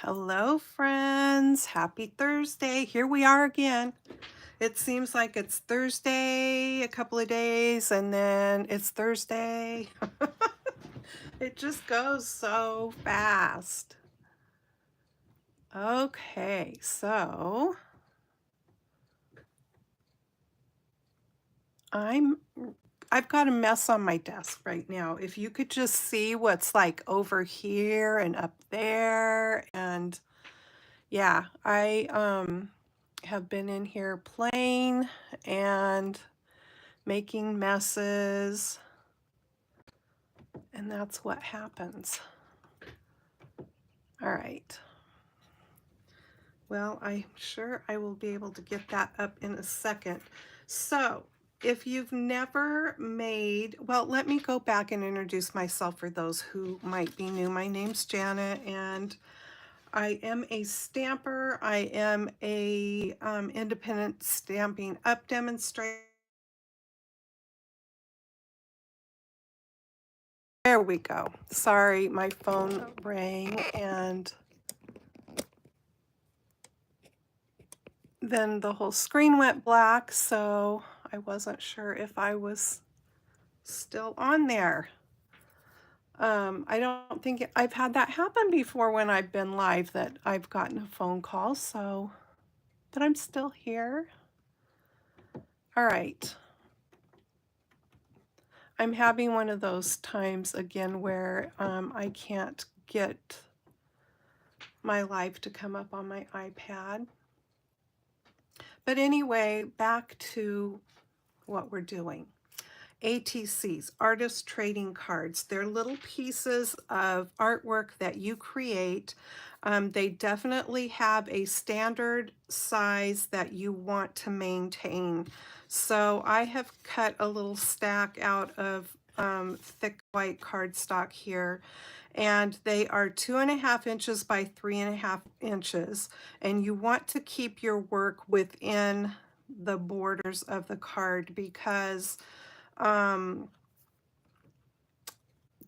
Hello, friends. Happy Thursday. Here we are again. It seems like it's Thursday a couple of days and then it's Thursday. It just goes so fast. Okay, so I'm I've got a mess on my desk right now. If you could just see what's like over here and up there, and yeah, I have been in here playing and making messes, and that's what happens. All right. Well, I'm sure I will be able to get that up in a second. So, if you've never made, well, let me go back and introduce myself for those who might be new. My name's Janet, and I am a stamper. I am a independent Stampin' Up demonstrator. There we go. Sorry, my phone rang and then the whole screen went black, so I wasn't sure if I was still on there. I don't think I've had that happen before when I've been live, that I've gotten a phone call, so, but I'm still here. All right. I'm having one of those times again where I can't get my live to come up on my iPad. But anyway, back to what we're doing. ATCs, artist trading cards. They're little pieces of artwork that you create. They definitely have a standard size that you want to maintain. So I have cut a little stack out of thick white cardstock here, and they are 2.5 inches by 3.5 inches. And you want to keep your work within the borders of the card because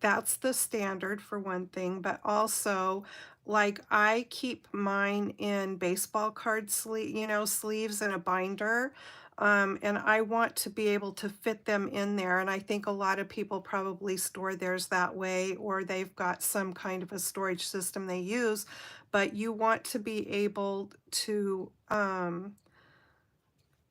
that's the standard for one thing, but also like I keep mine in baseball card sleeves and a binder. And I want to be able to fit them in there. And I think a lot of people probably store theirs that way, or they've got some kind of a storage system they use, but you want to be able to,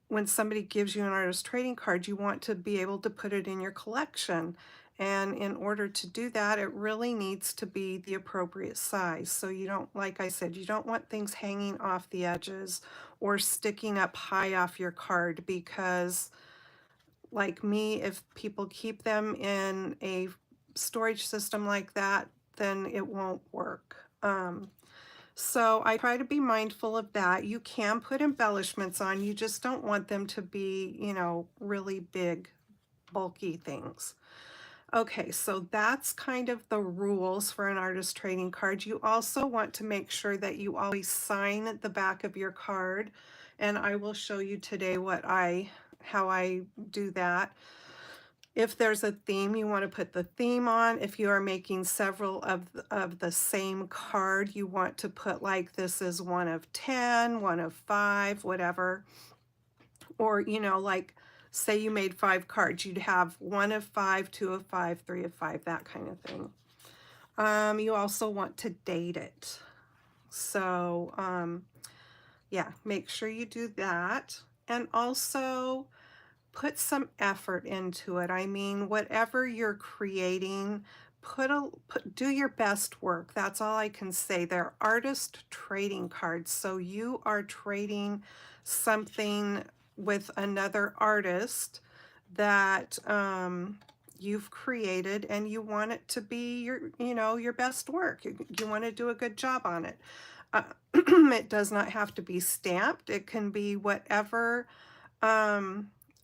when somebody gives you an artist trading card, you want to be able to put it in your collection. And in order to do that, it really needs to be the appropriate size. So you don't, like I said, you don't want things hanging off the edges or sticking up high off your card, because like me, if people keep them in a storage system like that, then it won't work. So I try to be mindful of that. You can put embellishments on, you just don't want them to be, really big, bulky things. Okay, so that's kind of the rules for an artist trading card. You also want to make sure that you always sign the back of your card, and I will show you today how I do that. If there's a theme, you want to put the theme on. If you are making several of the same card, you want to put like this is 1 of 10, 1 of 5, whatever. Or, like say you made 5 cards, you'd have 1 of 5, 2 of 5, 3 of 5, that kind of thing. You also want to date it. So, yeah, make sure you do that. And also, put some effort into it. I mean, whatever you're creating, do your best work. That's all I can say. They're artist trading cards, so you are trading something with another artist that you've created, and you want it to be your best work. You want to do a good job on it. It does not have to be stamped. It can be whatever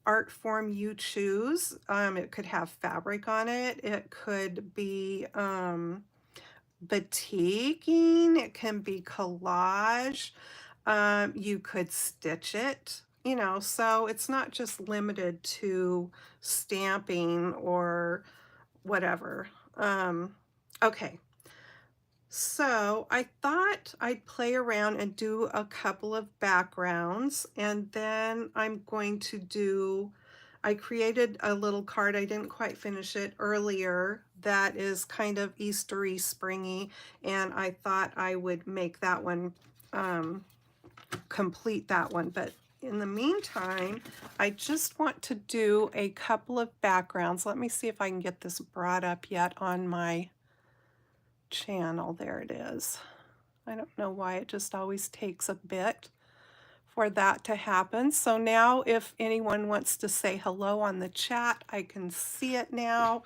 art form you choose. It could have fabric on it. It could be batiking. It can be collage. You could stitch it, so it's not just limited to stamping or whatever. Okay. So I thought I'd play around and do a couple of backgrounds, and then I'm going to do, I created a little card, I didn't quite finish it earlier, that is kind of Eastery, springy, and I thought I would make that one, complete that one. But in the meantime, I just want to do a couple of backgrounds. Let me see if I can get this brought up yet on my channel. There it is. I don't know why it just always takes a bit for that to happen. So now if anyone wants to say hello on the chat, I can see it now.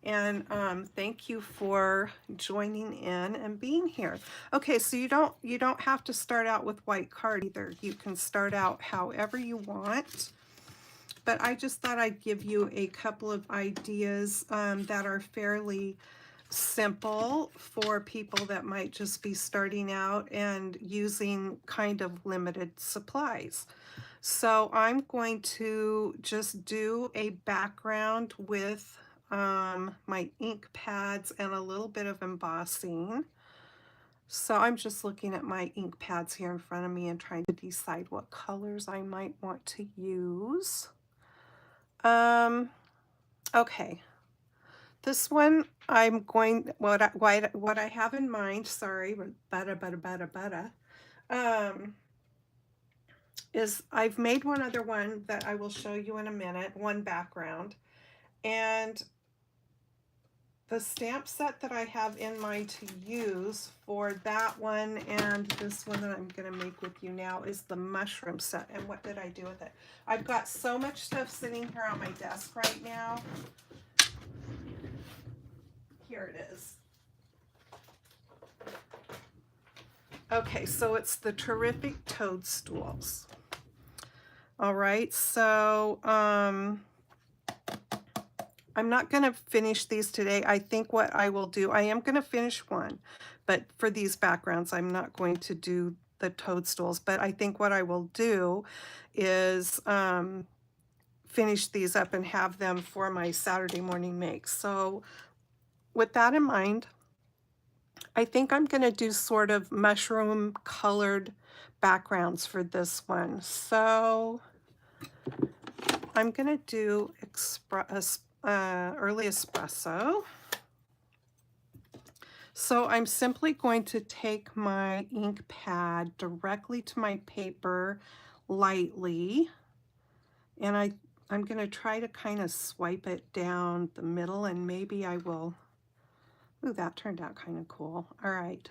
And thank you for joining in and being here. Okay, so you don't have to start out with white card either. You can start out however you want. But I just thought I'd give you a couple of ideas that are fairly simple for people that might just be starting out and using kind of limited supplies. So I'm going to just do a background with my ink pads and a little bit of embossing. So I'm just looking at my ink pads here in front of me and trying to decide what colors I might want to use. Okay. This one I'm going, what I have in mind, sorry, is I've made one other one that I will show you in a minute, one background. And the stamp set that I have in mind to use for that one and this one that I'm going to make with you now is the mushroom set. And what did I do with it? I've got so much stuff sitting here on my desk right now. Here it is. Okay, so it's the Terrific Toadstools. All right, so I'm not going to finish these today. I think what I will do, I am going to finish one, but for these backgrounds, I'm not going to do the toadstools. But I think what I will do is finish these up and have them for my Saturday morning makes. So with that in mind, I think I'm going to do sort of mushroom colored backgrounds for this one. So I'm going to do early espresso. So I'm simply going to take my ink pad directly to my paper lightly, and I'm going to try to kind of swipe it down the middle, and maybe I will. Ooh, that turned out kind of cool. All right.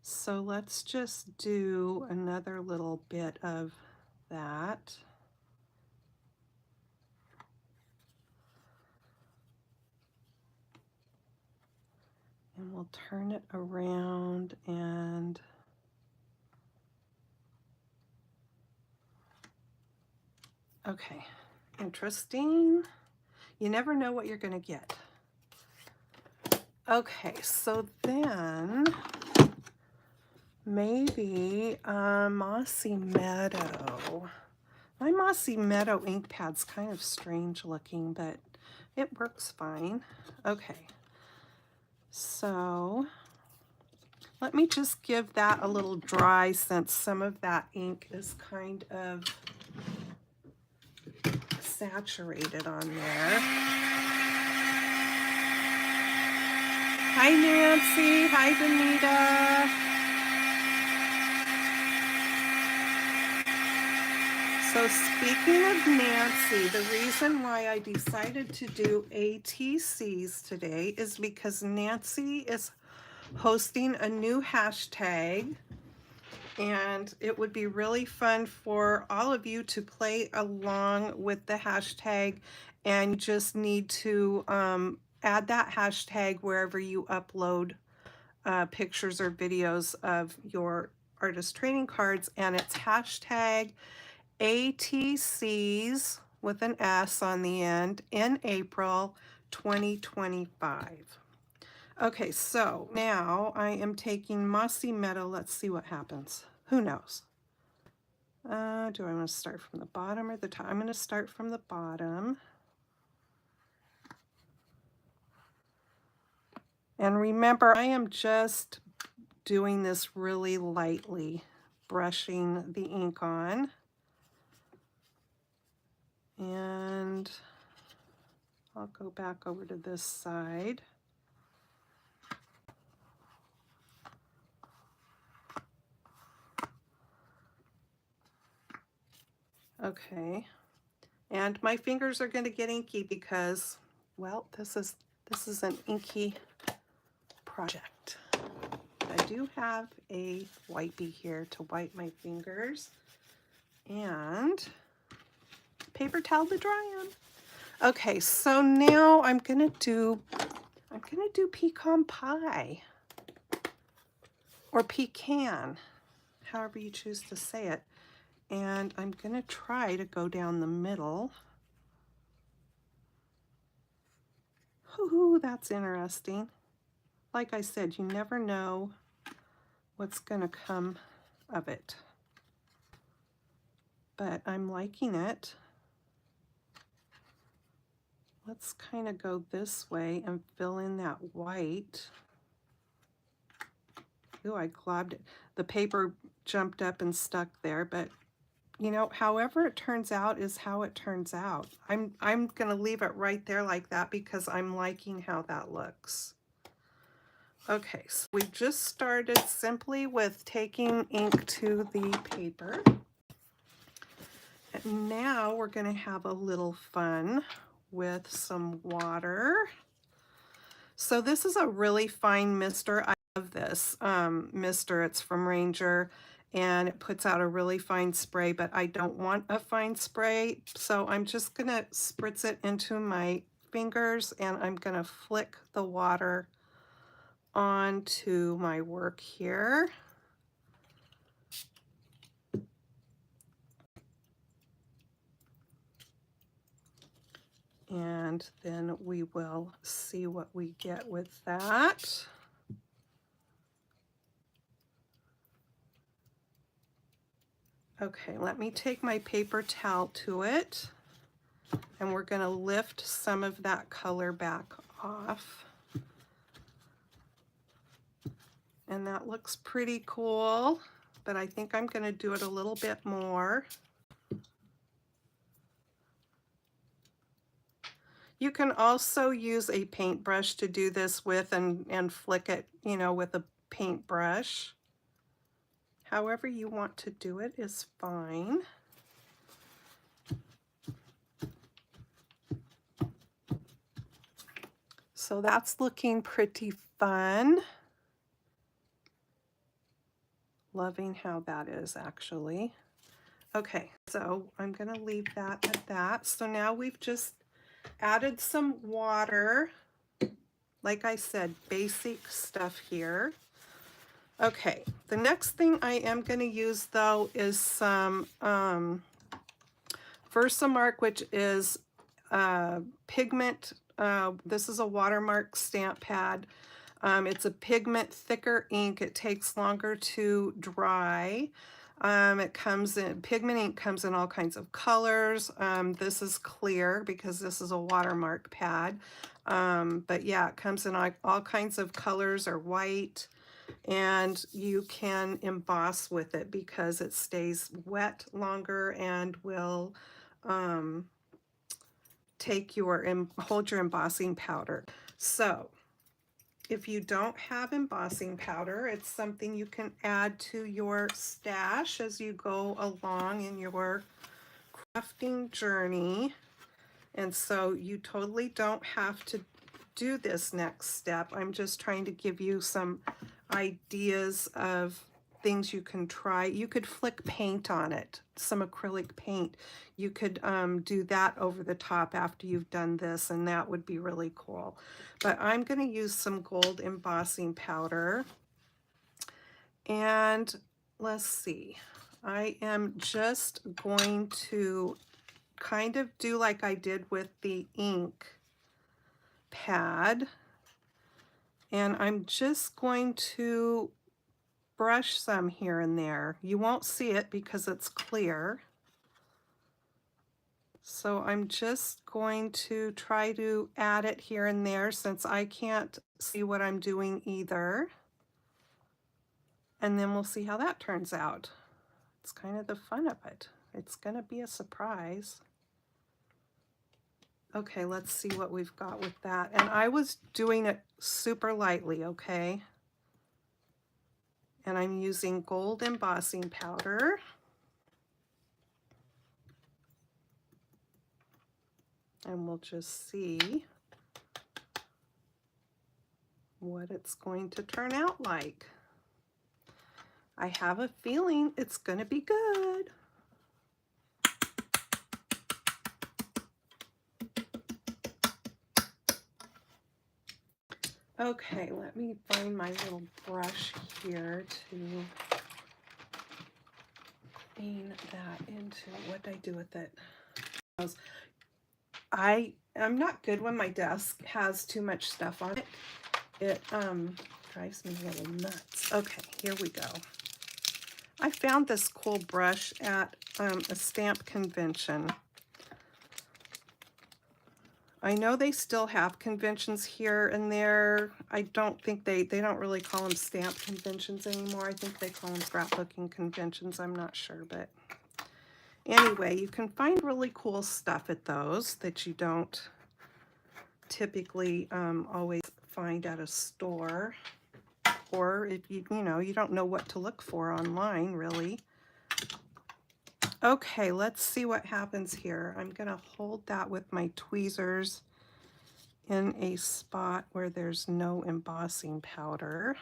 So let's just do another little bit of that. And we'll turn it around and okay, interesting. You never know what you're going to get. Okay, so then maybe Mossy Meadow. My Mossy Meadow ink pad's kind of strange looking, but it works fine. Okay, so let me just give that a little dry since some of that ink is kind of saturated on there. Hi Nancy, hi Benita. So speaking of Nancy, the reason why I decided to do ATCs today is because Nancy is hosting a new hashtag, and it would be really fun for all of you to play along with the hashtag, and you just need to add that hashtag wherever you upload pictures or videos of your artist trading cards, and it's hashtag ATCs with an S on the end in April 2025. Okay, so now I am taking Mossy Meadow. Let's see what happens. Who knows? Do I want to start from the bottom or the top? I'm going to start from the bottom. And remember, I am just doing this really lightly, brushing the ink on. And I'll go back over to this side. Okay. And my fingers are going to get inky because, well, this is an inky project. I do have a wipey here to wipe my fingers and paper towel to dry on. Okay, so now I'm gonna do pecan pie or pecan, however you choose to say it. And I'm gonna try to go down the middle. Ooh, that's interesting. Like I said, you never know what's gonna come of it. But I'm liking it. Let's kind of go this way and fill in that white. Ooh, I globbed it. The paper jumped up and stuck there, but you know, however it turns out is how it turns out. I'm gonna leave it right there like that because I'm liking how that looks. Okay, so we just started simply with taking ink to the paper. And now we're gonna have a little fun with some water. So this is a really fine mister. I love this mister. It's from Ranger and it puts out a really fine spray, but I don't want a fine spray. So I'm just gonna spritz it into my fingers and I'm gonna flick the water onto my work here. And then we will see what we get with that. Okay, let me take my paper towel to it, and we're going to lift some of that color back off. And that looks pretty cool, but I think I'm going to do it a little bit more. You can also use a paintbrush to do this with and flick it, you know, with a paintbrush. However you want to do it is fine. So that's looking pretty fun. Loving how that is actually. Okay, so I'm gonna leave that at that. So now we've just added some water. Like I said, basic stuff here. Okay, the next thing I am gonna use though is some Versamark, which is pigment. This is a watermark stamp pad. It's a pigment thicker ink. It takes longer to dry. It comes in, pigment ink comes in all kinds of colors. This is clear because this is a watermark pad. But yeah, it comes in all kinds of colors or white. And you can emboss with it because it stays wet longer and will hold your embossing powder. So if you don't have embossing powder, it's something you can add to your stash as you go along in your crafting journey. And so you totally don't have to do this next step. I'm just trying to give you some ideas of things you can try. You could flick paint on it, some acrylic paint. You could do that over the top after you've done this, and that would be really cool. But I'm going to use some gold embossing powder. And let's see, I am just going to kind of do like I did with the ink pad. And I'm just going to brush some here and there. You won't see it because it's clear. So I'm just going to try to add it here and there since I can't see what I'm doing either. And then we'll see how that turns out. It's kind of the fun of it. It's going to be a surprise. Okay, let's see what we've got with that. And I was doing it super lightly, okay? And I'm using gold embossing powder. And we'll just see what it's going to turn out like. I have a feeling it's going to be good. Okay, let me find my little brush here to clean that into. What did I do with it? I'm not good when my desk has too much stuff on it. It drives me a little nuts. Okay, here we go. I found this cool brush at a stamp convention. I know they still have conventions here and there. I don't think they don't really call them stamp conventions anymore. I think they call them scrapbooking conventions. I'm not sure, but anyway, you can find really cool stuff at those that you don't typically always find at a store, or if you don't know what to look for online, really. Okay, let's see what happens here. I'm gonna hold that with my tweezers in a spot where there's no embossing powder.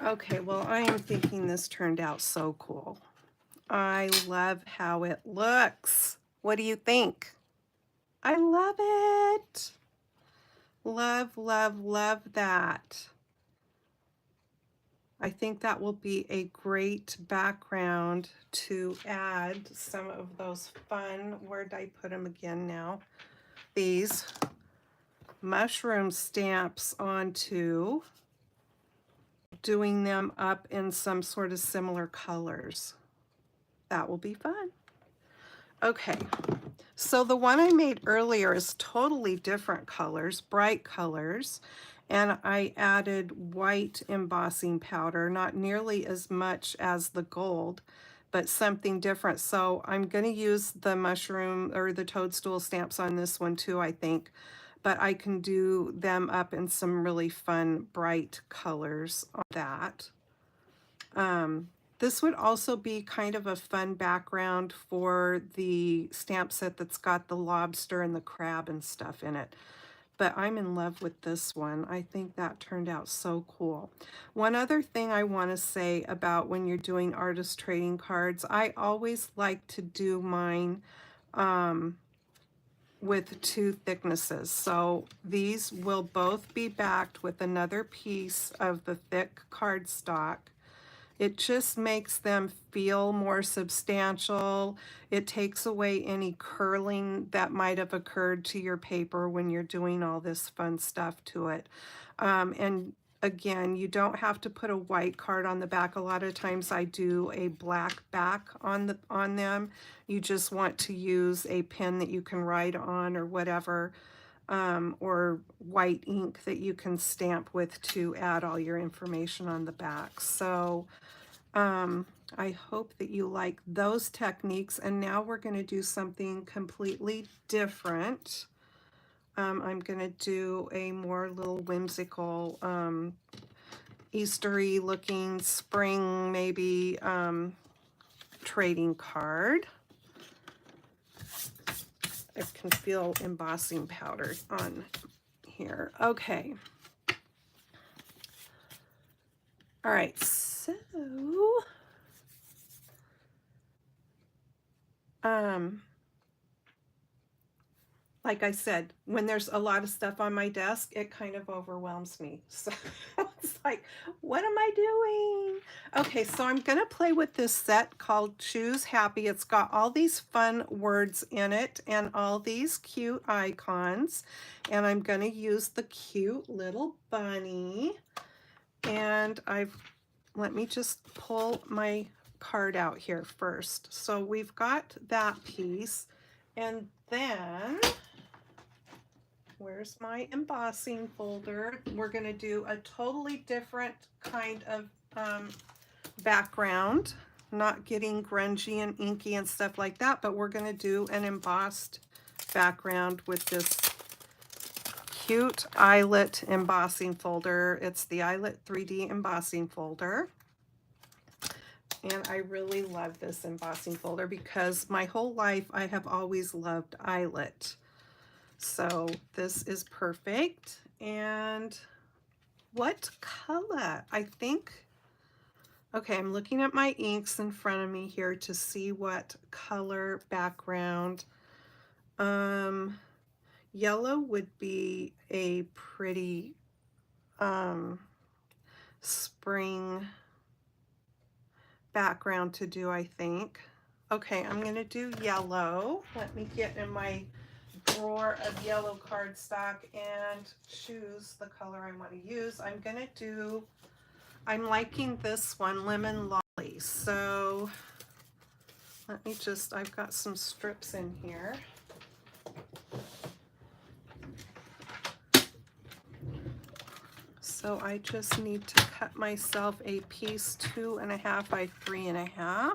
Okay, well, I am thinking this turned out so cool. I love how it looks. What do you think? I love it. Love, love, love that. I think that will be a great background to add some of those fun, where did I put them again now? These mushroom stamps onto, doing them up in some sort of similar colors. That will be fun. Okay, so the one I made earlier is totally different colors, bright colors, and I added white embossing powder, not nearly as much as the gold, but something different. So I'm going to use the mushroom or the toadstool stamps on this one too, I think, but I can do them up in some really fun bright colors on that. This would also be kind of a fun background for the stamp set that's got the lobster and the crab and stuff in it. But I'm in love with this one. I think that turned out so cool. One other thing I want to say about when you're doing artist trading cards, I always like to do mine with two thicknesses. So these will both be backed with another piece of the thick cardstock. It just makes them feel more substantial. It takes away any curling that might have occurred to your paper when you're doing all this fun stuff to it. And again, you don't have to put a white card on the back. A lot of times I do a black back on them. You just want to use a pen that you can write on or whatever, or white ink that you can stamp with to add all your information on the back. So I hope that you like those techniques. And now we're going to do something completely different. I'm going to do a more little whimsical Eastery looking spring, maybe trading card. I can feel embossing powder on here. Okay. All right, so like I said, when there's a lot of stuff on my desk, it kind of overwhelms me. So it's like, what am I doing? Okay, so I'm gonna play with this set called Choose Happy. It's got all these fun words in it and all these cute icons. And I'm gonna use the cute little bunny. And let me just pull my card out here first. So we've got that piece. And then where's my embossing folder? We're going to do a totally different kind of background, not getting grungy and inky and stuff like that, but we're going to do an embossed background with this cute eyelet embossing folder. It's the eyelet 3D embossing folder. And I really love this embossing folder because my whole life I have always loved eyelet. So this is perfect. And what color? I think, okay, I'm looking at my inks in front of me here to see what color background. Yellow would be a pretty spring background to do, I think. Okay, I'm gonna do yellow. Let me get in my drawer of yellow cardstock and choose the color I want to use. I'm liking this one, Lemon Lolly. So let me just, I've got some strips in here. So I just need to cut myself a piece 2.5 by 3.5.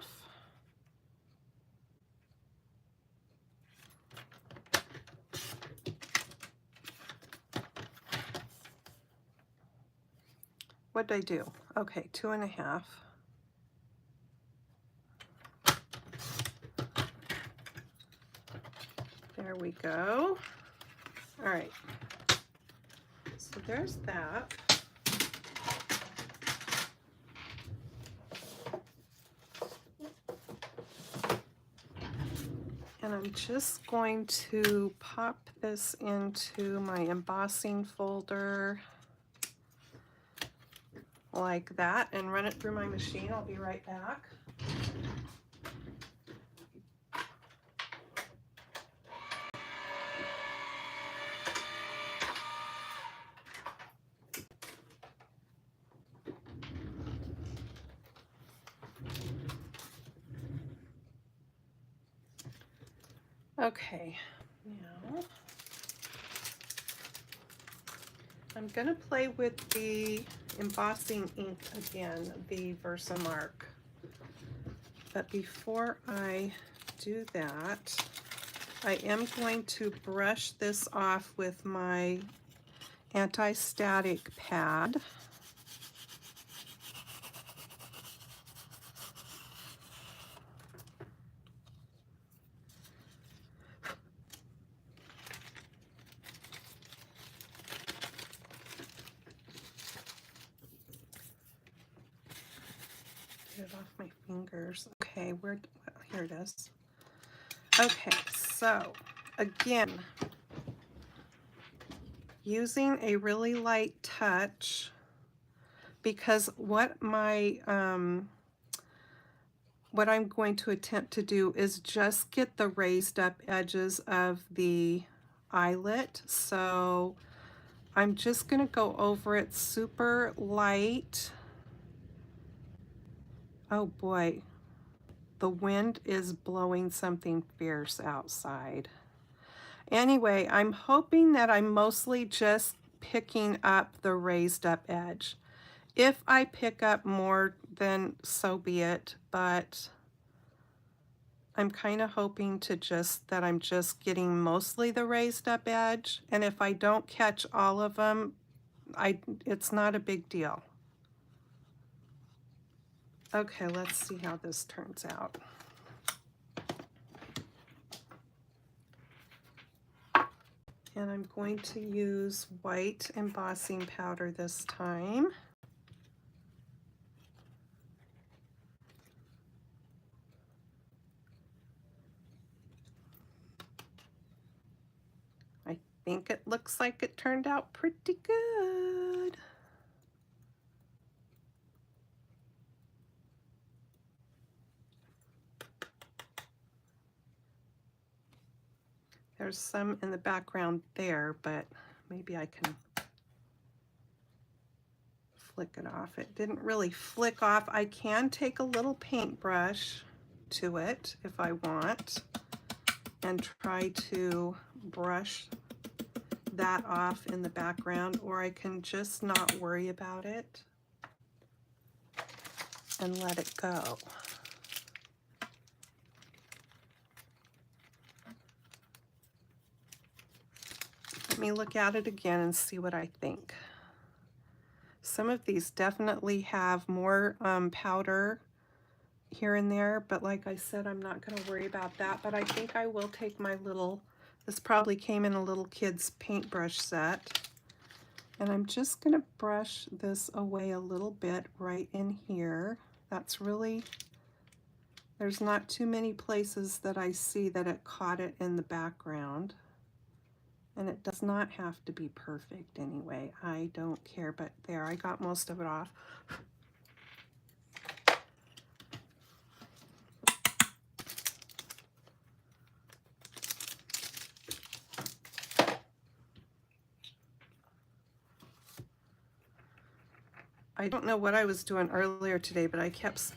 What'd I do? Okay, 2.5. There we go. All right. So there's that. And I'm just going to pop this into my embossing folder like that and run it through my machine. I'll be right back. Okay, now I'm going to play with the embossing ink again, the Versamark. But before I do that, I am going to brush this off with my anti-static pad. Get it off my fingers. Okay, here it is. Okay, so again, using a really light touch, because what I'm going to attempt to do is just get the raised up edges of the eyelet. So I'm just going to go over it super light. Oh boy, the wind is blowing something fierce outside. Anyway, I'm hoping that I'm mostly just picking up the raised up edge. If I pick up more, then so be it, but I'm kind of hoping that I'm just getting mostly the raised up edge. And if I don't catch all of them, it's not a big deal. Okay, let's see how this turns out. And I'm going to use white embossing powder this time. I think it looks like it turned out pretty good. There's some in the background there, but maybe I can flick it off. It didn't really flick off. I can take a little paintbrush to it if I want and try to brush that off in the background, or I can just not worry about it and let it go. Let me look at it again and see what I think. Some of these definitely have more powder here and there, but like I said, I'm not going to worry about that. But I think I will take my little, this probably came in a little kid's paintbrush set, and I'm just going to brush this away a little bit right in here. That's really, there's not too many places that I see that it caught it in the background. And it does not have to be perfect anyway. I don't care, but there, I got most of it off. I don't know what I was doing earlier today, but I kept...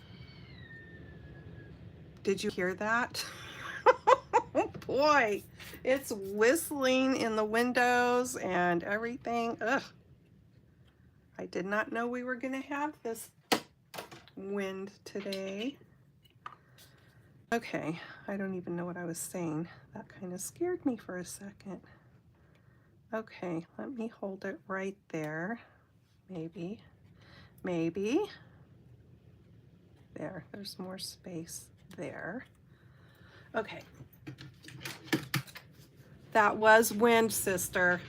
Did you hear that? Oh boy, it's whistling in the windows and everything. Ugh. I did not know we were going to have this wind today. Okay, I don't even know what I was saying. That kind of scared me for a second. Okay, let me hold it right there. Maybe. There, there's more space there. Okay. That was wind, sister.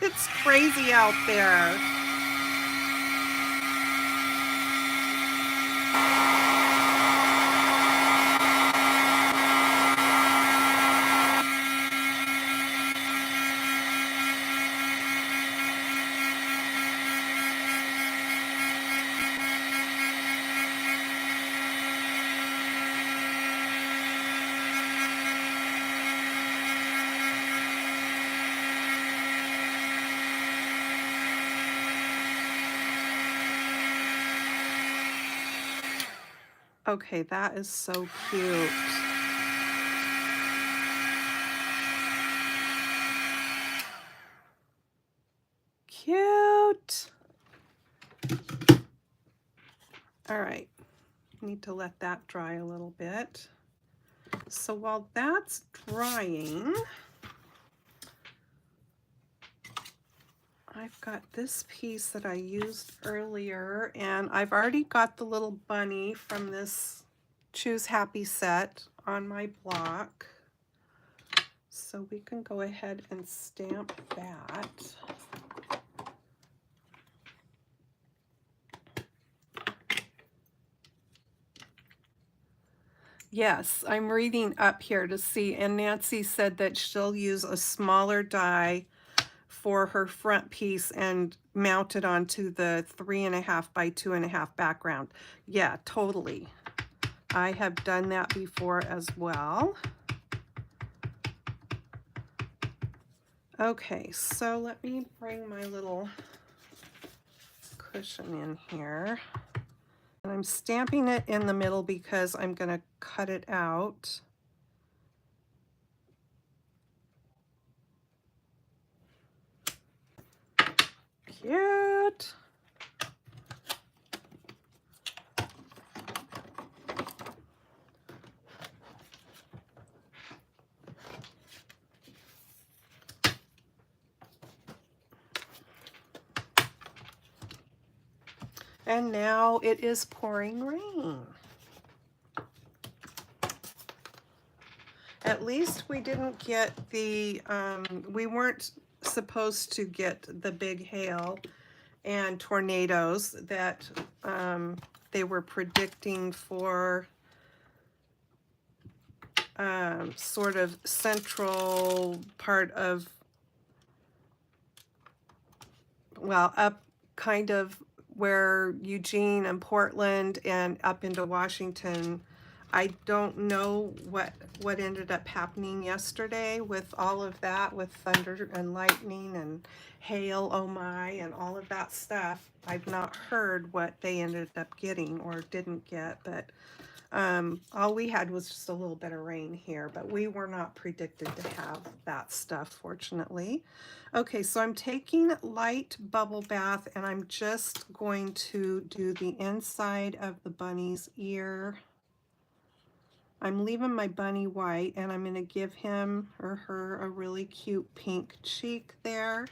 It's crazy out there. Okay, that is so cute. Cute. All right, need to let that dry a little bit. So while that's drying, I've got this piece that I used earlier, and I've already got the little bunny from this Choose Happy set on my block. So we can go ahead and stamp that. Yes, I'm reading up here to see, and Nancy said that she'll use a smaller die for her front piece and mount it onto the 3.5 by 2.5 background. Yeah, totally. I have done that before as well. Okay, so let me bring my little cushion in here. And I'm stamping it in the middle because I'm going to cut it out. Cute. And now it is pouring rain. At least we didn't get the, we weren't supposed to get the big hail and tornadoes that they were predicting for sort of central part of, well, up kind of where Eugene and Portland and up into Washington. I don't know what ended up happening yesterday with all of that, with thunder and lightning and hail, oh my, and all of that stuff. I've not heard what they ended up getting or didn't get, but all we had was just a little bit of rain here, but we were not predicted to have that stuff, fortunately. Okay, so I'm taking light bubble bath and I'm just going to do the inside of the bunny's ear. I'm leaving my bunny white and I'm going to give him or her a really cute pink cheek there.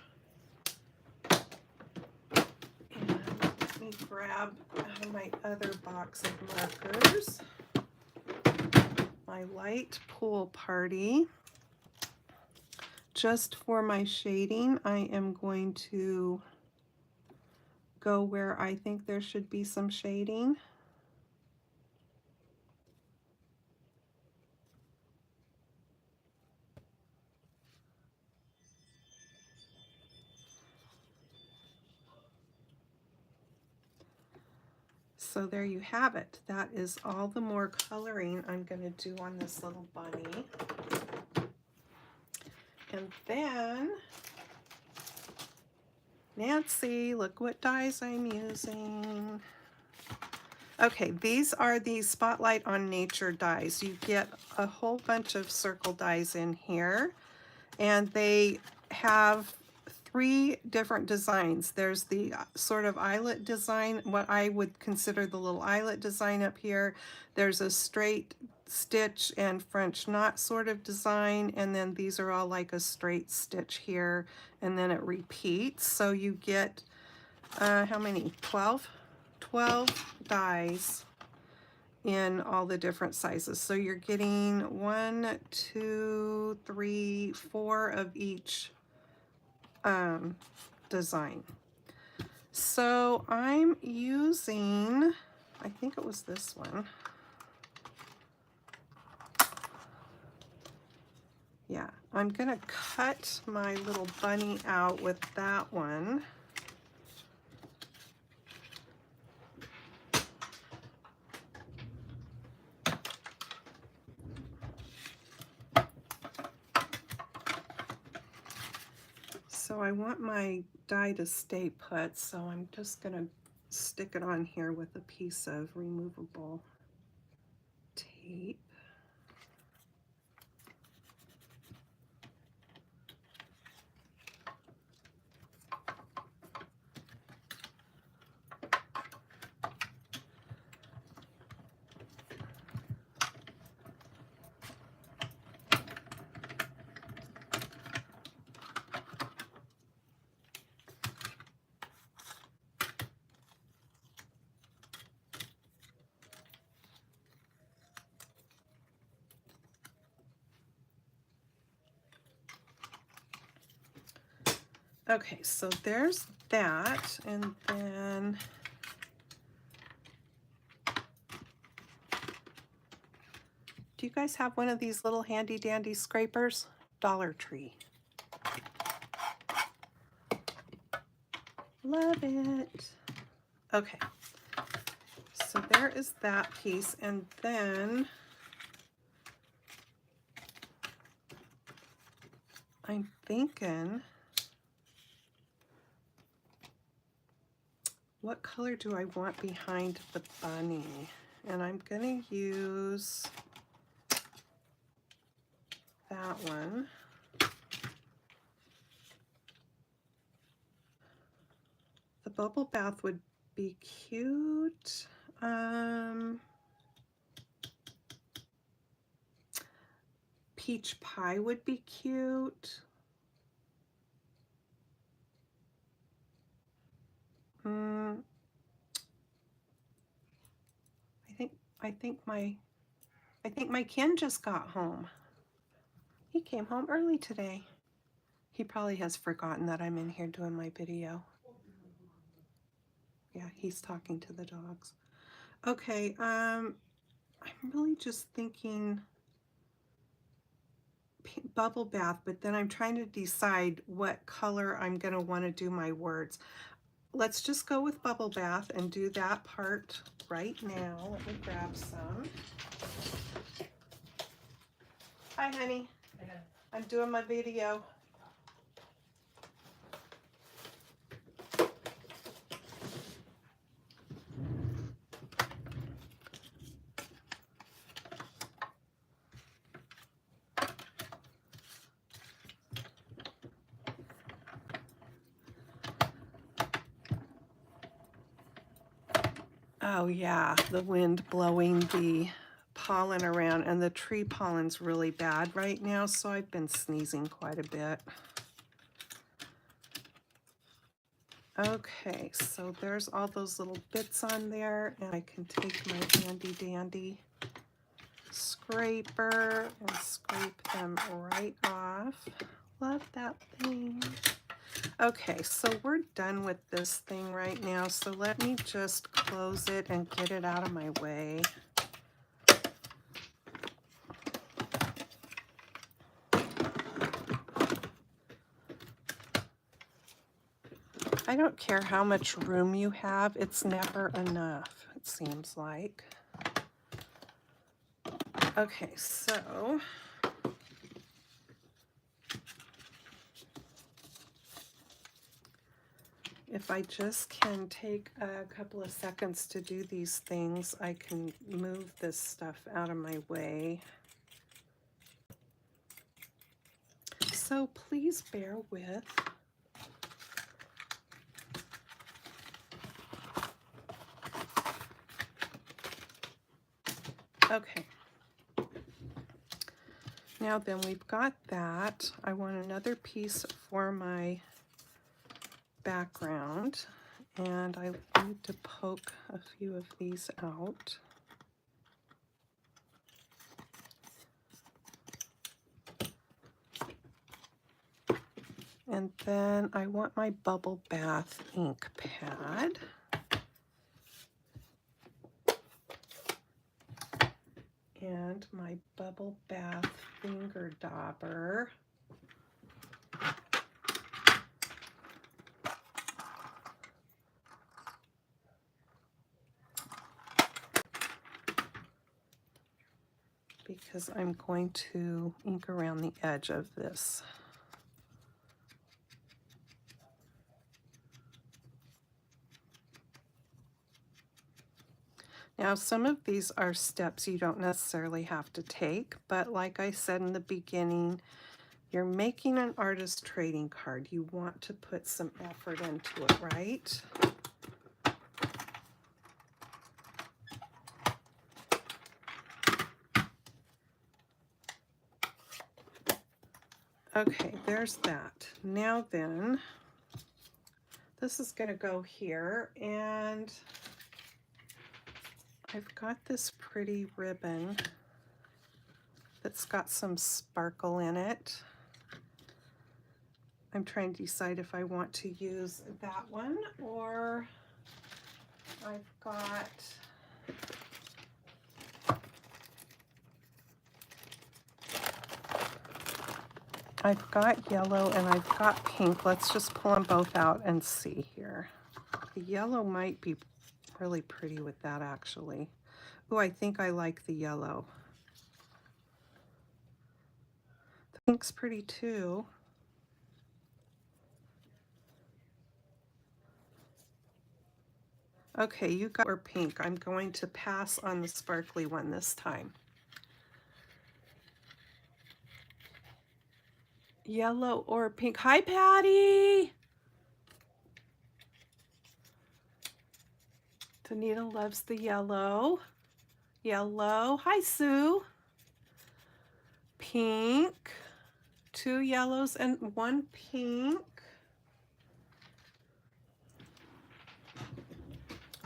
And let me grab my other box of markers. My light pool party. Just for my shading, I am going to go where I think there should be some shading. So there you have it. That is all the more coloring I'm going to do on this little bunny. And then, Nancy, look what dies I'm using. Okay, these are the Spotlight on Nature dies. You get a whole bunch of circle dies in here, and they have 3 different designs. There's the sort of eyelet design, what I would consider the little eyelet design up here. There's a straight stitch and French knot sort of design, and then these are all like a straight stitch here, and then it repeats. So you get, how many? 12 dies in all the different sizes. So you're getting 1, 2, 3, 4 of each design. So I'm using, I think it was this one. Yeah, I'm gonna cut my little bunny out with that one. So I want my die to stay put, so I'm just gonna stick it on here with a piece of removable tape. Okay, so there's that, and then do you guys have one of these little handy dandy scrapers? Dollar Tree. Love it. Okay, so there is that piece, and then I'm thinking, what color do I want behind the bunny? And I'm gonna use that one. The bubble bath would be cute. Peach pie would be cute. I think my Ken just got home. He came home early today. He probably has forgotten that I'm in here doing my video. Yeah, he's talking to the dogs. Okay, I'm really just thinking bubble bath, but then I'm trying to decide what color I'm going to want to do my words. Let's just go with bubble bath and do that part right now. Let me grab some. Hi, honey. I'm doing my video. Oh yeah, the wind blowing the pollen around, and the tree pollen's really bad right now, so I've been sneezing quite a bit. Okay, so there's all those little bits on there, and I can take my handy dandy scraper and scrape them right off. Love that thing. Okay, so we're done with this thing right now, so let me just close it and get it out of my way. I don't care how much room you have, it's never enough, it seems like. Okay, so if I just can take a couple of seconds to do these things, I can move this stuff out of my way. So please bear with. Okay. Now then, we've got that. I want another piece for my background, and I need to poke a few of these out. And then I want my bubble bath ink pad. And my bubble bath finger dauber. Because I'm going to ink around the edge of this. Now, some of these are steps you don't necessarily have to take, but like I said in the beginning, you're making an artist trading card. You want to put some effort into it, right? Okay, there's that. Now then, this is going to go here, and I've got this pretty ribbon that's got some sparkle in it. I'm trying to decide if I want to use that one, or I've got yellow and I've got pink. Let's just pull them both out and see here. The yellow might be really pretty with that, actually. Oh, I think I like the yellow. The pink's pretty too. Okay, you got or pink. I'm going to pass on the sparkly one this time. Yellow or pink. Hi, Patty! Danita loves the yellow. Yellow. Hi, Sue. Pink. 2 yellows and 1 pink.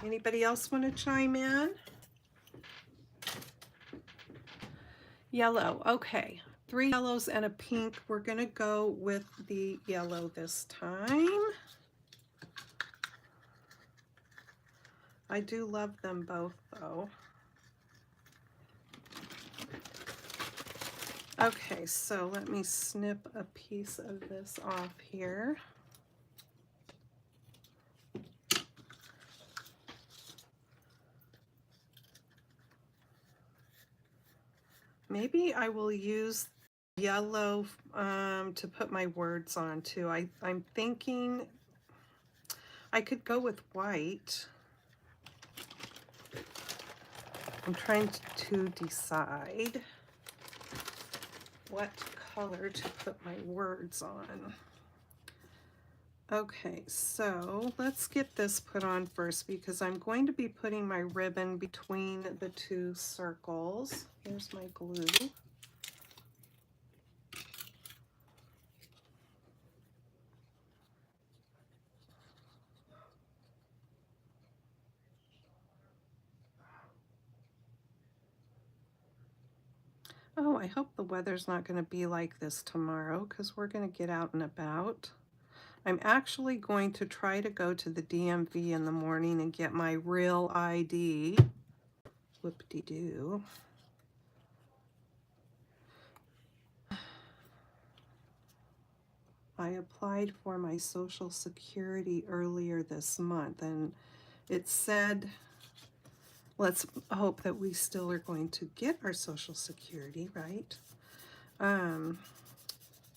Anybody else want to chime in? Yellow, okay. 3 yellows and a pink. We're gonna go with the yellow this time. I do love them both though. Okay, so let me snip a piece of this off here. Maybe I will use yellow to put my words on too. I'm thinking I could go with white. I'm trying to decide what color to put my words on. Okay, so let's get this put on first because I'm going to be putting my ribbon between the 2 circles. Here's my glue. Oh, I hope the weather's not going to be like this tomorrow because we're going to get out and about. I'm actually going to try to go to the DMV in the morning and get my real ID. Whoop-de-doo. I applied for my Social Security earlier this month and it said, let's hope that we still are going to get our Social Security, right?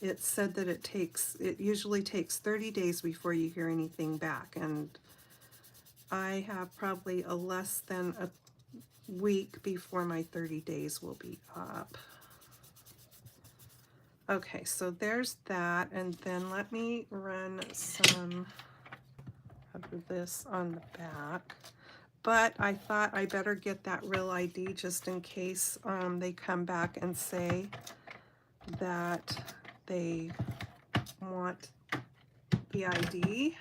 It said that it usually takes 30 days before you hear anything back, and I have probably a less than a week before my 30 days will be up. Okay, so there's that, and then let me run some of this on the back. But I thought I better get that real ID just in case they come back and say that they want the ID.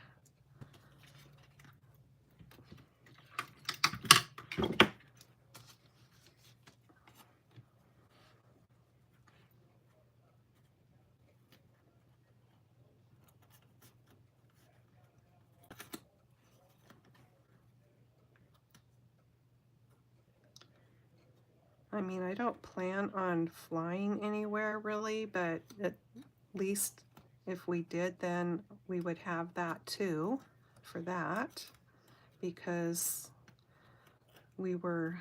I mean, I don't plan on flying anywhere really, but at least if we did, then we would have that too for that, because we were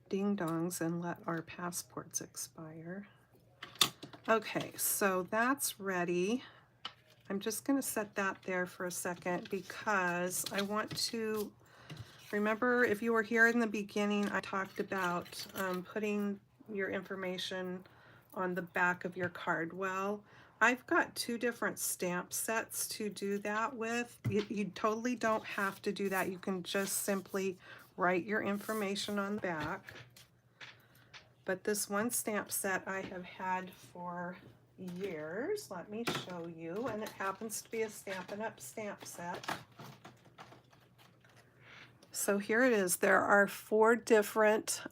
ding-dongs and let our passports expire. Okay, so that's ready. I'm just going to set that there for a second because I want to remember, if you were here in the beginning, I talked about putting your information on the back of your card. Well, I've got 2 different stamp sets to do that with. You totally don't have to do that. You can just simply write your information on the back. But this one stamp set I have had for years. Let me show you. And it happens to be a Stampin' Up stamp set. So here it is. There are 4 different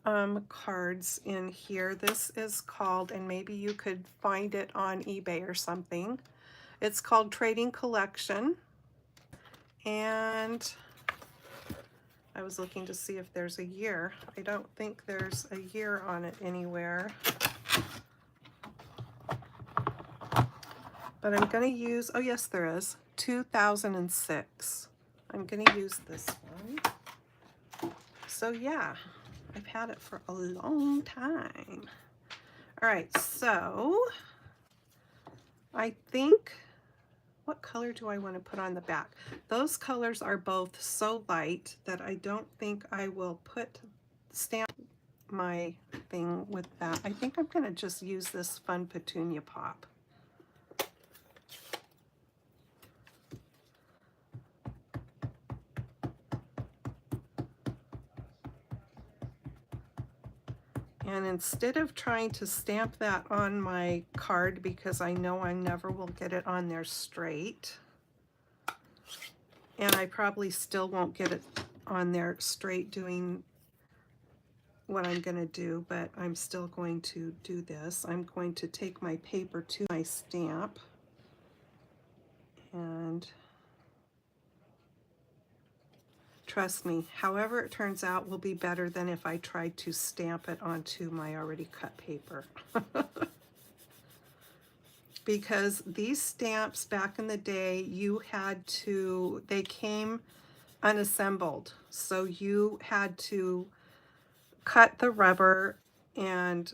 cards in here. This is called, and maybe you could find it on eBay or something. It's called Trading Collection. And I was looking to see if there's a year. I don't think there's a year on it anywhere. But I'm going to use, oh yes there is, 2006. I'm going to use this one. So yeah, I've had it for a long time. All right, so I think, what color do I want to put on the back? Those colors are both so light that I don't think I will stamp my thing with that. I think I'm going to just use this Fun Petunia Pop. And instead of trying to stamp that on my card, because I know I never will get it on there straight, and I probably still won't get it on there straight doing, what I'm going to do, but I'm still going to do this. I'm going to take my paper to my stamp, and trust me, however it turns out will be better than if I tried to stamp it onto my already cut paper. Because these stamps back in the day, you had to, they came unassembled. So you had to cut the rubber and,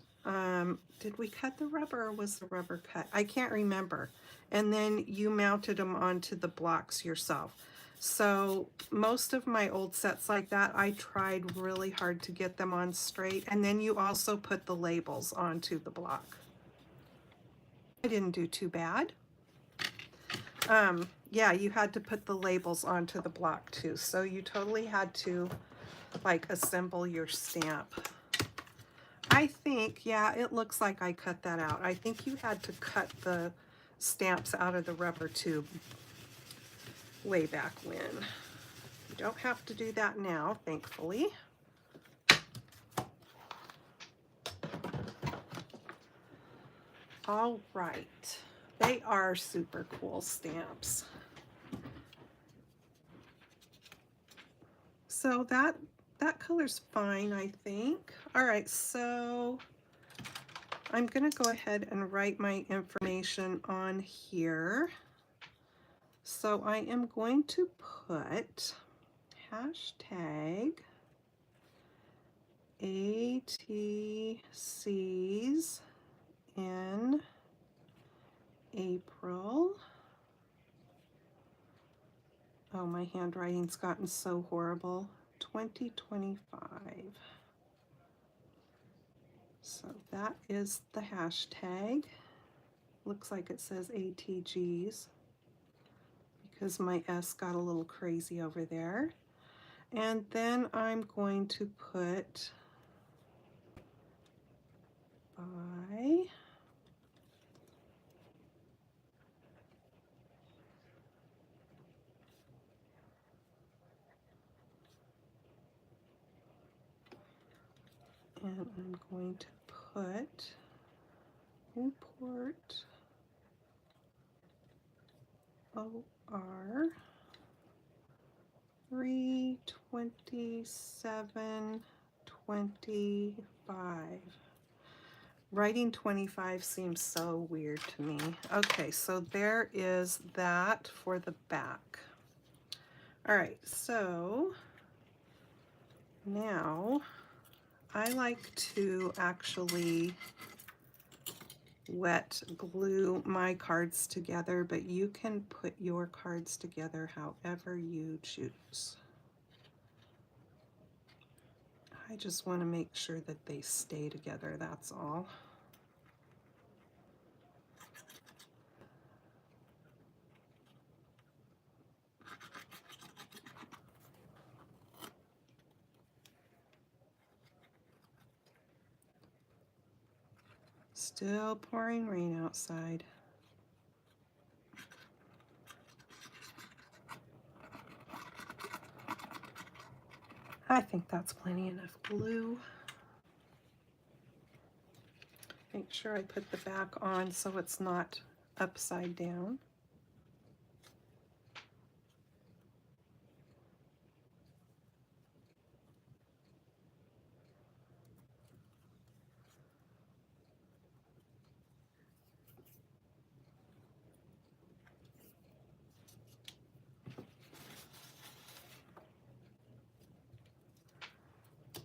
did we cut the rubber or was the rubber cut? I can't remember. And then you mounted them onto the blocks yourself. So most of my old sets like that, I tried really hard to get them on straight. And then you also put the labels onto the block. I didn't do too bad. Yeah, you had to put the labels onto the block too. So you totally had to like assemble your stamp. I think, yeah, it looks like I cut that out. I think you had to cut the stamps out of the rubber tube way back when. You don't have to do that now, thankfully. All right, they are super cool stamps. So that color's fine, I think. All right, so I'm gonna go ahead and write my information on here. So I am going to put hashtag ATCs in April. Oh, my handwriting's gotten so horrible. 2025. So that is the hashtag. Looks like it says ATGs because my S got a little crazy over there. And then I'm going to put by and I'm going to put import OR 32725. Writing 25 seems so weird to me. Okay, so there is that for the back. All right, so now I like to actually wet glue my cards together, but you can put your cards together however you choose. I just want to make sure that they stay together, that's all. Still pouring rain outside. I think that's plenty enough glue. Make sure I put the back on so it's not upside down.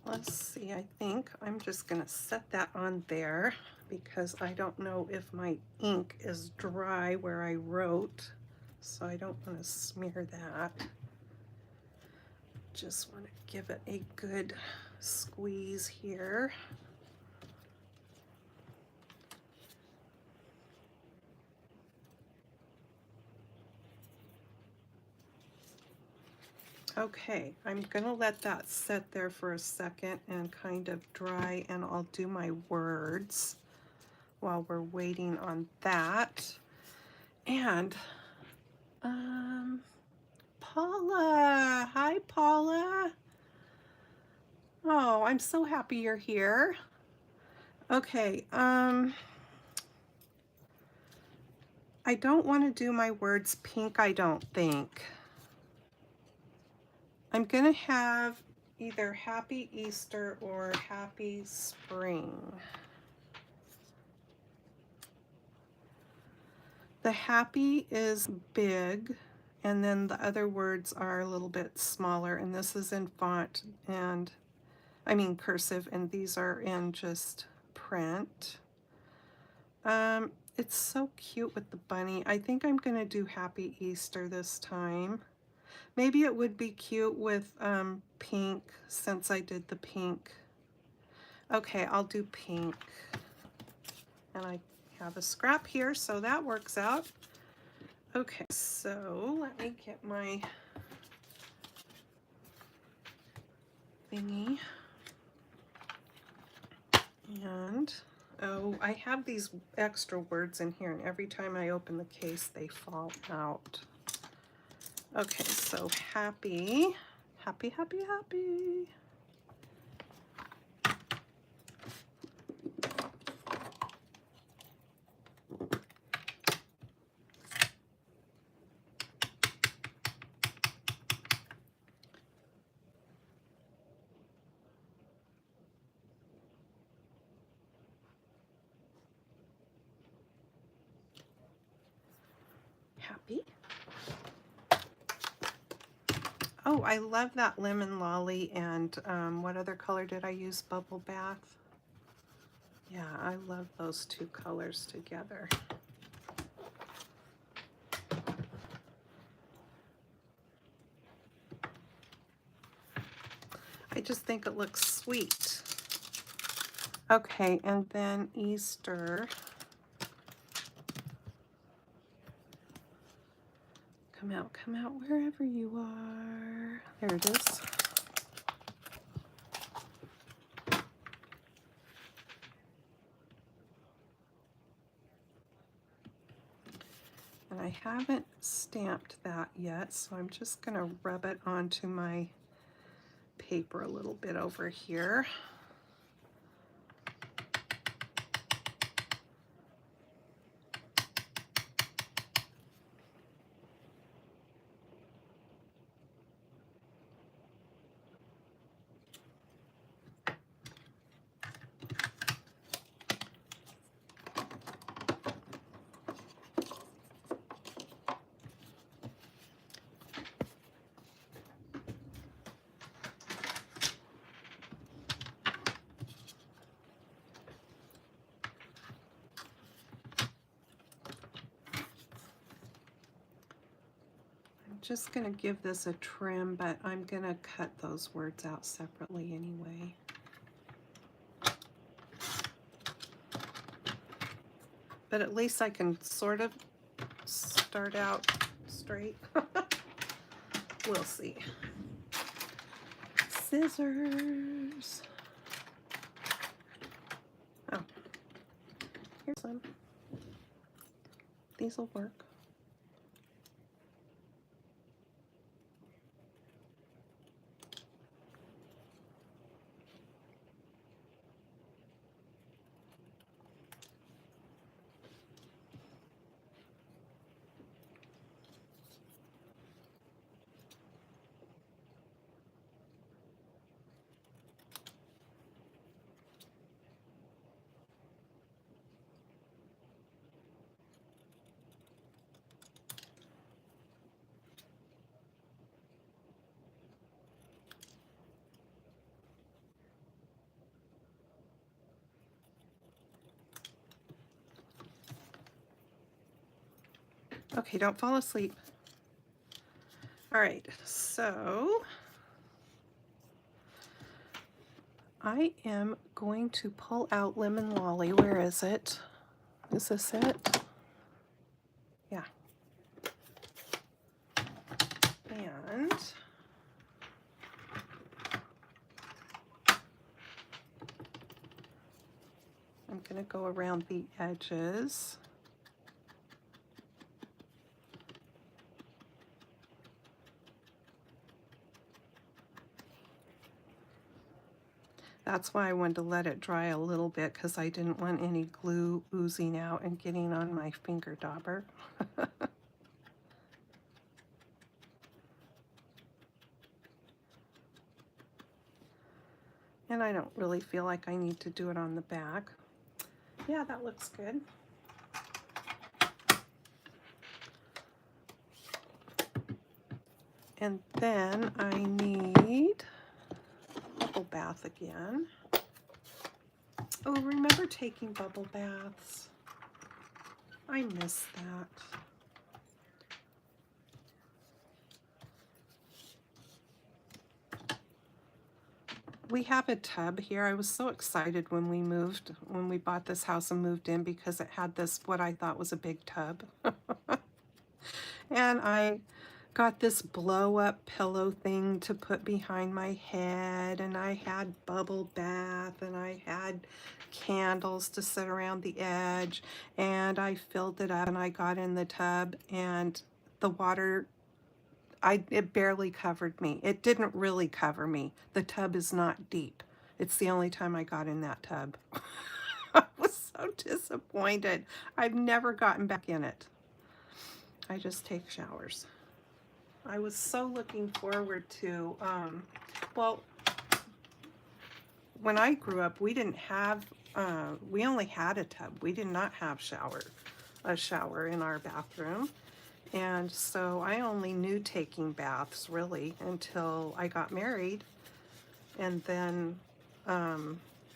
Let's see, I think I'm just gonna set that on there because I don't know if my ink is dry where I wrote, so I don't want to smear that. Just want to give it a good squeeze here. Okay, I'm gonna let that sit there for a second and kind of dry, and I'll do my words while we're waiting on that. And Paula, hi Paula. Oh, I'm so happy you're here. Okay, I don't want to do my words pink, I don't think. I'm going to have either Happy Easter or Happy Spring. The happy is big, and then the other words are a little bit smaller, and this is in font and, I mean cursive, and these are in just print. It's so cute with the bunny. I think I'm going to do Happy Easter this time. Maybe it would be cute with pink, since I did the pink. Okay, I'll do pink. And I have a scrap here, so that works out. Okay, so let me get my thingy. And, oh, I have these extra words in here, and every time I open the case, they fall out. Okay, so happy, happy, happy, happy. Happy. Oh, I love that lemon lolly, and what other color did I use? Bubble bath. Yeah, I love those two colors together. I just think it looks sweet. Okay, and then Easter. Come out wherever you are. There it is. And I haven't stamped that yet, so I'm just going to rub it onto my paper a little bit over here. Just going to give this a trim, but I'm going to cut those words out separately anyway. But at least I can sort of start out straight. We'll see. Scissors. Oh, here's some. These will work. Okay, don't fall asleep. All right, so I am going to pull out Lemon Lolly. Where is it? Is this it? Yeah. And I'm going to go around the edges. That's why I wanted to let it dry a little bit, because I didn't want any glue oozing out and getting on my finger dauber. And I don't really feel like I need to do it on the back. Yeah, that looks good. And then I need bubble bath again. Oh, remember taking bubble baths? I miss that. We have a tub here. I was so excited when we bought this house and moved in, because it had this, what I thought was a big tub. And I got this blow up pillow thing to put behind my head, and I had bubble bath, and I had candles to sit around the edge, and I filled it up and I got in the tub, and the water, it barely covered me. It didn't really cover me. The tub is not deep. It's the only time I got in that tub. I was so disappointed. I've never gotten back in it. I just take showers. I was so looking forward to, well, when I grew up, we didn't have, we only had a tub. We did not have a shower in our bathroom. And so I only knew taking baths really until I got married. And then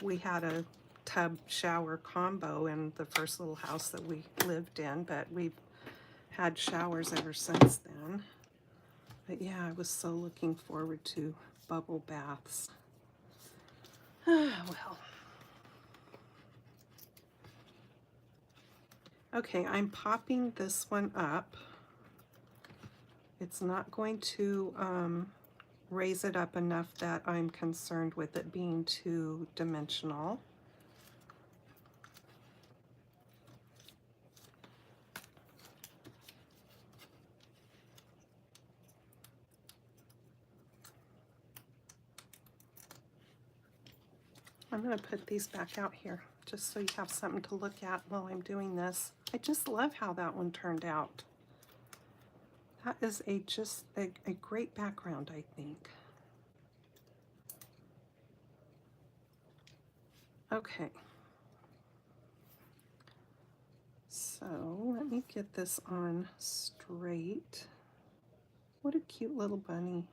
we had a tub shower combo in the first little house that we lived in, but we've had showers ever since then. But yeah, I was so looking forward to bubble baths. Well. Okay, I'm popping this one up. It's not going to raise it up enough that I'm concerned with it being too dimensional. I'm going to put these back out here just so you have something to look at while I'm doing this. I just love how that one turned out. That is just a great background, I think. Okay. So let me get this on straight. What a cute little bunny.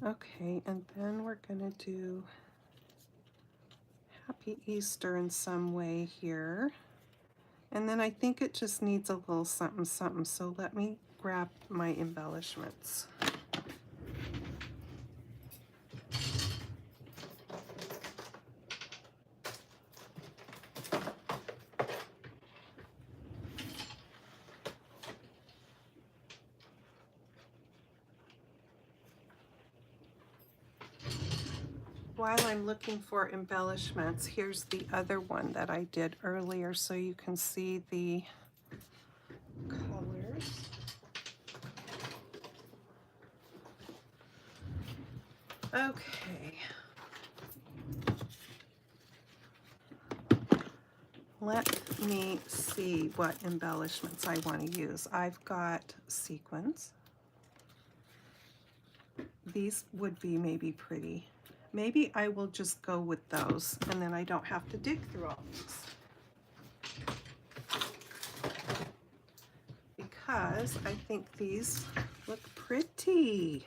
Okay, and then we're gonna do Happy Easter in some way here. And then I think it just needs a little something something, so let me grab my embellishments. While I'm looking for embellishments, here's the other one that I did earlier so you can see the colors. Okay. Let me see what embellishments I want to use. I've got sequins. These would be maybe pretty. Maybe I will just go with those, and then I don't have to dig through all these. Because I think these look pretty.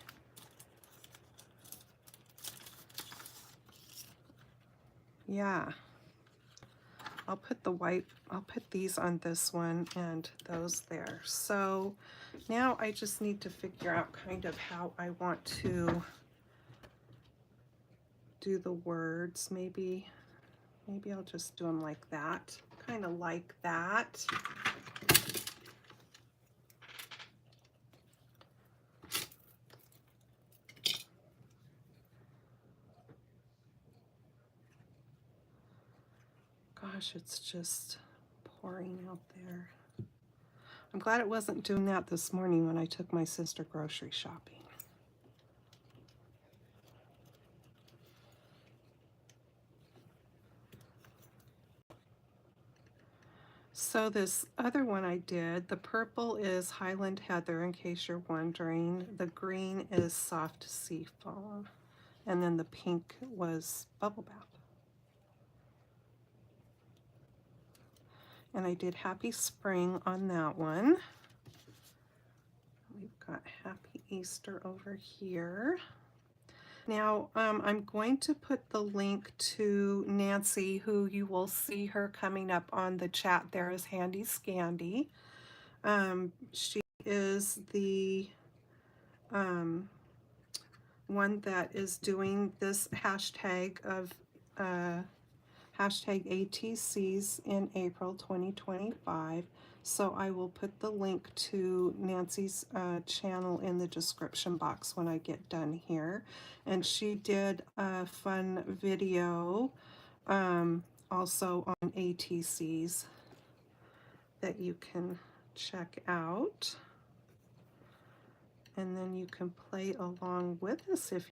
Yeah. I'll put the white, I'll put these on this one and those there. So now I just need to figure out kind of how I want to do the words. Maybe I'll just do them like that, kind of like that. Gosh, it's just pouring out there. I'm glad it wasn't doing that this morning when I took my sister grocery shopping. So this other one I did, the purple is Highland Heather, in case you're wondering. The green is Soft Sea Foam. And then the pink was Bubble Bath. And I did Happy Spring on that one. We've got Happy Easter over here. Now, I'm going to put the link to Nancy, who you will see her coming up on the chat there as Handy Scandy. She is the one that is doing this hashtag of hashtag ATCs in April 2025. So I will put the link to Nancy's channel in the description box when I get done here. And she did a fun video also on ATCs that you can check out. And then you can play along with us if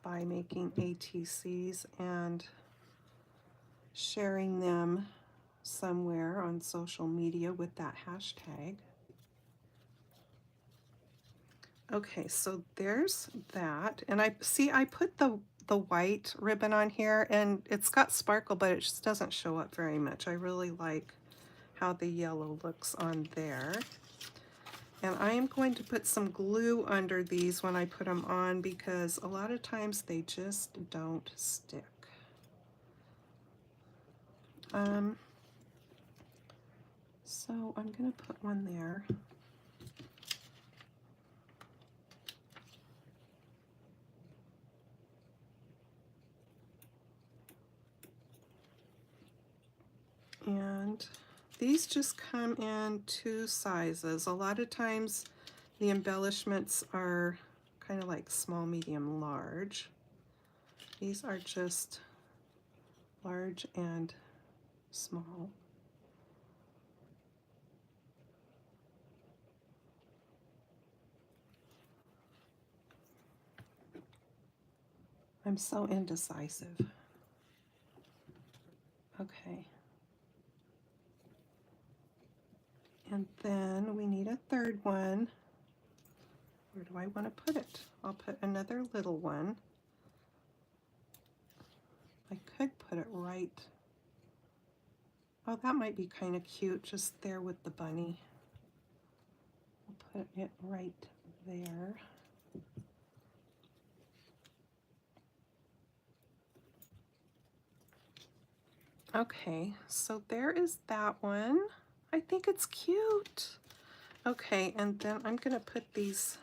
by making ATCs and sharing them somewhere on social media with that hashtag. Okay, so there's that. And I put the white ribbon on here, and it's got sparkle, but it just doesn't show up very much. I really like how the yellow looks on there. And I am going to put some glue under these when I put them on, because a lot of times they just don't stick. So I'm going to put one there. And these just come in two sizes. A lot of times the embellishments are kind of like small, medium, large. These are just large and small. I'm so indecisive. Okay. And then we need a third one. Where do I want to put it? I'll put another little one. I could put it right. Oh, that might be kind of cute, just there with the bunny. I'll put it right there. Okay, so there is that one. I think it's cute. Okay, and then I'm gonna put these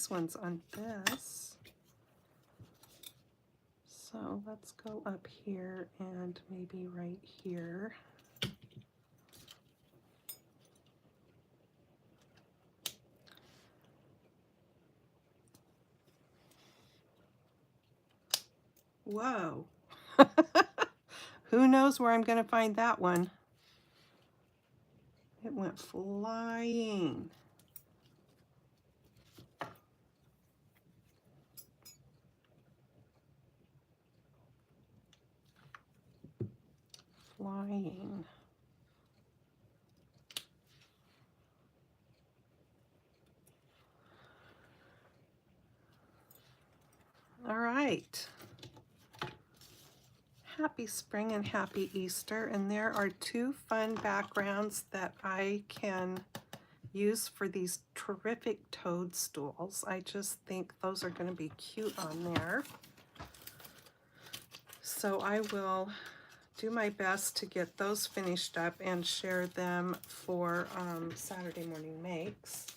ones on this. So let's go up here and maybe right here. Whoa. Who knows where I'm going to find that one? It went flying. Flying. All right. Happy spring and happy Easter. And there are two fun backgrounds that I can use for these terrific toadstools. I just think those are going to be cute on there. So I will do my best to get those finished up and share them for Saturday morning makes.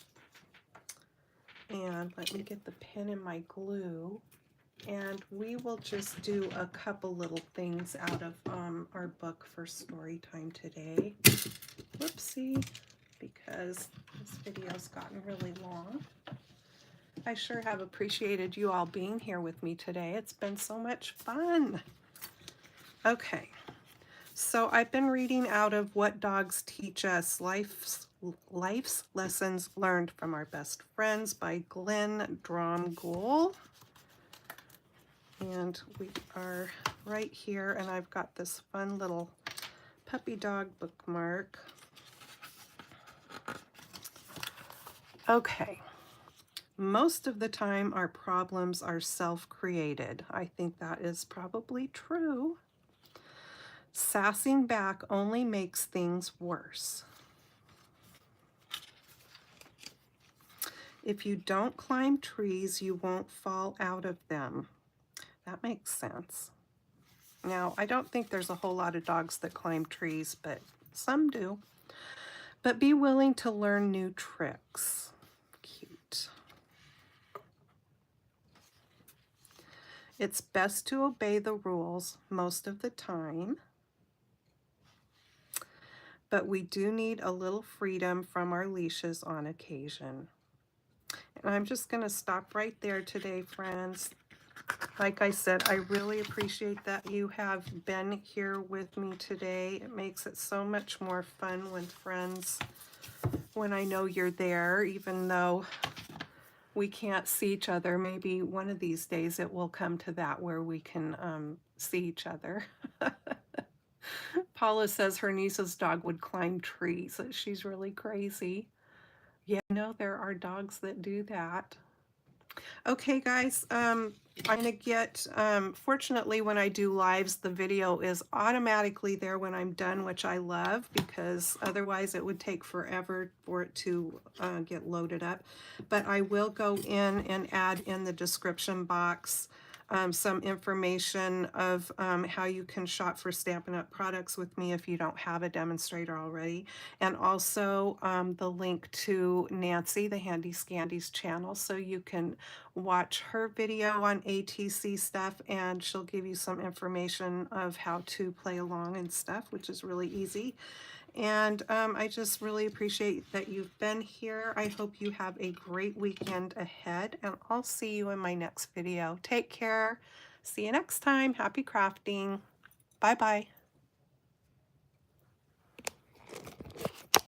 And let me get the pen and my glue. And we will just do a couple little things out of our book for story time today. Whoopsie, because this video's gotten really long. I sure have appreciated you all being here with me today. It's been so much fun. Okay, So I've been reading out of What Dogs Teach Us, Life's Lessons Learned from Our Best Friends by Glenn Dromgoole. And we are right here, and I've got this fun little puppy dog bookmark. Okay. Most of the time, our problems are self-created. I think that is probably true. Sassing back only makes things worse. If you don't climb trees, you won't fall out of them. That makes sense. Now, I don't think there's a whole lot of dogs that climb trees, but some do. But be willing to learn new tricks. Cute. It's best to obey the rules most of the time, but we do need a little freedom from our leashes on occasion. And I'm just going to stop right there today, friends. Like I said, I really appreciate that you have been here with me today. It makes it so much more fun with friends when I know you're there, even though we can't see each other. Maybe one of these days it will come to that where we can see each other. Paula says her niece's dog would climb trees. She's really crazy. Yeah, no, there are dogs that do that. Okay, guys, I'm going to get, fortunately, when I do lives, the video is automatically there when I'm done, which I love because otherwise it would take forever for it to get loaded up. But I will go in and add in the description box some information of how you can shop for Stampin' Up! Products with me if you don't have a demonstrator already, and also the link to Nancy, the Handy Scandies channel, so you can watch her video on ATC stuff, and she'll give you some information of how to play along and stuff, which is really easy. And I just really appreciate that you've been here. I hope you have a great weekend ahead, and I'll see you in my next video. Take care. See you next time. Happy crafting. Bye-bye.